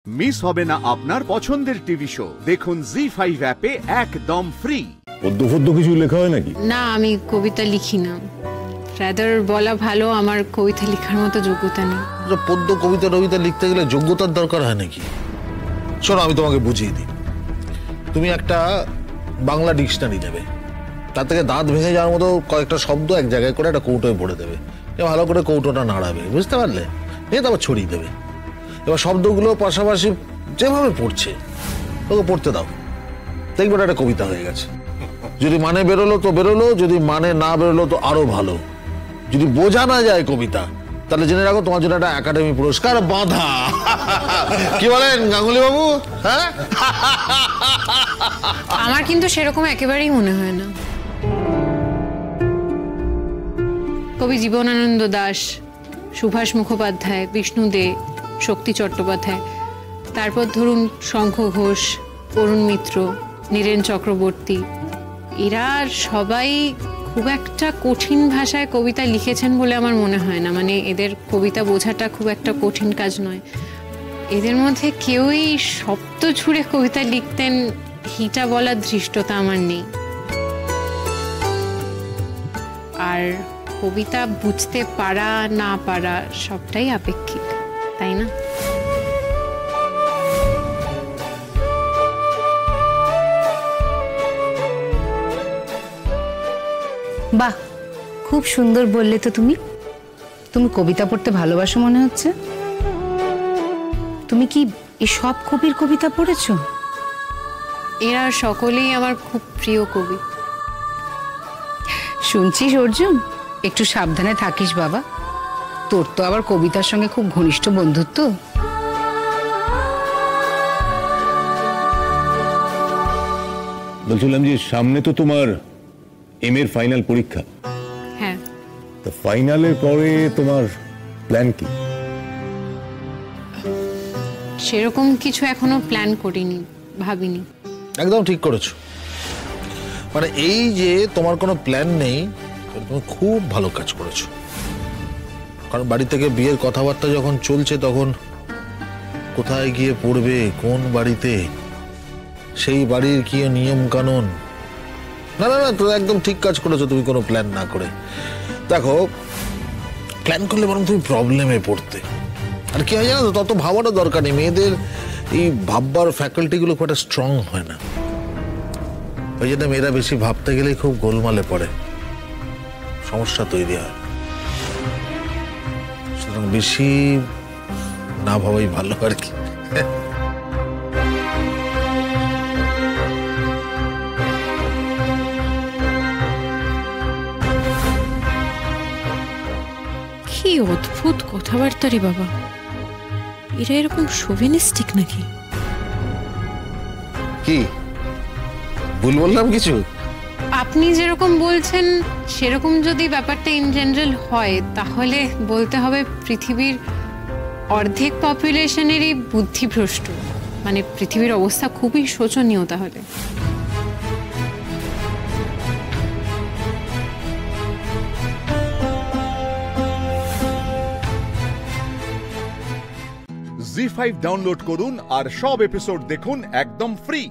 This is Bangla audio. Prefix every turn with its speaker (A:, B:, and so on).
A: মিস হবে না আপনার পছন্দের টিভি শো। দেখুন জি5 অ্যাপে একদম ফ্রি।
B: পদ্য ফদ্য কিছু লেখা হয় নাকি?
C: না, আমি কবিতা লিখি না। রাদার বলা ভালো, আমার কবিতা লেখার মতো যোগ্যতা নেই।
D: পদ্য কবিতা টবিতা লিখতে গেলে যোগ্যতার দরকার হয় নাকি? শোনো, আমি তোমাকে বুঝিয়ে দিই। তুমি একটা বাংলা ডিকশনারি নেবে, তার থেকে দাঁত ভেঙে যাওয়ার মতো কয়েকটা শব্দ এক জায়গায় করে একটা কৌটোয় ভরে দেবে। ভালো করে কৌটোটা নাড়াবে, বুঝতে পারলে? নিয়ে তারপর ছড়িয়ে দেবে। এবার শব্দগুলো পাশাপাশি যেভাবে পড়ছে ওকে পড়তে দাও, দেখবে একটা কবিতা হয়ে গেছে। যদি মানে বেরোলো তো বেরোলো, যদি মানে না বেরোলো তো আরো ভালো। যদি বোঝা না যায় কবিতা, তাহলে জেনে রাখো তোমার জন্য একটা একাডেমি পুরস্কার বাঁধা। কি বলেন গাঙ্গুলি বাবু? হ্যাঁ,
C: আমার কিন্তু সেরকম একেবারেই মনে হয় না। কবি জীবনানন্দ দাশ, সুভাষ মুখোপাধ্যায়, বিষ্ণু দে, শক্তি চট্টোপাধ্যায়, তারপর ধরুন শঙ্খ ঘোষ, অরুণ মিত্র, নীরেন চক্রবর্তী, এরা সবাই খুব একটা কঠিন ভাষায় কবিতা লিখেছেন বলে আমার মনে হয় না। মানে এদের কবিতা বোঝাটা খুব একটা কঠিন কাজ নয়। এদের মধ্যে কেউই শব্দ ছুঁড়ে কবিতা লিখতেন হিটা বলার ধৃষ্টতা আমার নেই। আর কবিতা বুঝতে পারা না পারা সবটাই আপেক্ষিক, তাই না?
E: বাহ, খুব সুন্দর বললে তো। তুমি কবিতা পড়তে ভালোবাসো মনে হচ্ছে। তুমি কি এই সব কবির কবিতা পড়েছো?
C: এরা সকলেই আমার খুব প্রিয় কবি।
E: শুনছিস অর্জুন, একটু সাবধানে থাকিস বাবা। তোর তো আবার কবিতার সঙ্গে খুব ঘনিষ্ঠ বন্ধুত্ব।
B: বলছিলাম যে সামনে তো তোমার এর ফাইনাল পরীক্ষা।
C: হ্যাঁ,
B: তো ফাইনালের পরে তোমার প্ল্যান কি?
C: সেরকম কিছু এখনো প্ল্যান করিনি, ভাবিনি।
D: একদম ঠিক করেছো। মানে এই যে তোমার কোনো প্ল্যান নেই, তুমি খুব ভালো কাজ করেছো। কারণ বাড়ি থেকে বিয়ের কথাবার্তা যখন চলছে, তখন কোথায় গিয়ে পড়বে, কোন বাড়িতে, সেই বাড়ির কি নিয়ম কানুন। না না না, তুমি একদম ঠিক কাজ করেছো তুমি কোনো প্ল্যান না করে। দেখো, প্ল্যান করলে বরং তুমি প্রবলেমে পড়তে। আর কি হয় জানো তো, তত ভাবারও দরকার নেই। মেয়েদের এই ভাববার ফ্যাকাল্টিগুলো খুব একটা স্ট্রং হয় না, ওই জন্য মেয়েরা বেশি ভাবতে গেলেই খুব গোলমালে পড়ে, সমস্যা তৈরি হয়। সুতরাং বেশি না ভাবাই ভালো আর কি।
C: কি অদ্ভুত কথাবার্তা রে বাবা, এরা এরকম শোভেনিস্টিক নাকি?
D: কি ভুল বললাম কিছু?
C: আপনি যেরকম বলছেন সেরকম যদি ব্যাপারটা ইন জেনারেল হয়, তাহলে বলতে হবে পৃথিবীর অর্ধেক পপুলেশনেরই বুদ্ধিভ্রষ্ট। মানে পৃথিবীর অবস্থা খুবই শোচনীয় তাহলে।
A: জি5 ডাউনলোড করুন আর সব এপিসোড দেখুন একদম ফ্রি।